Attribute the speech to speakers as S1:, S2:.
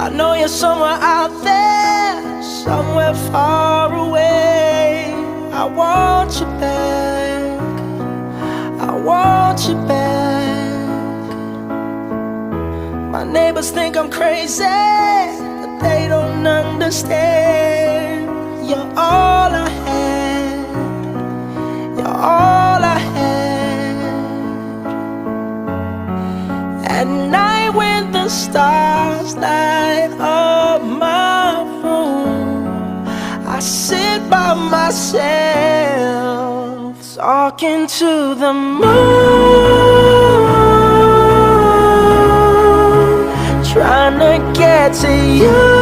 S1: I know you're somewhere out there, somewhere far away. I want you back, I want you back. My neighbors think I'm crazy, but they don't understand. You're all I had, you're all I had. At night when the stars light up my room, I sit by myself, talking to the moon, trying to get to you.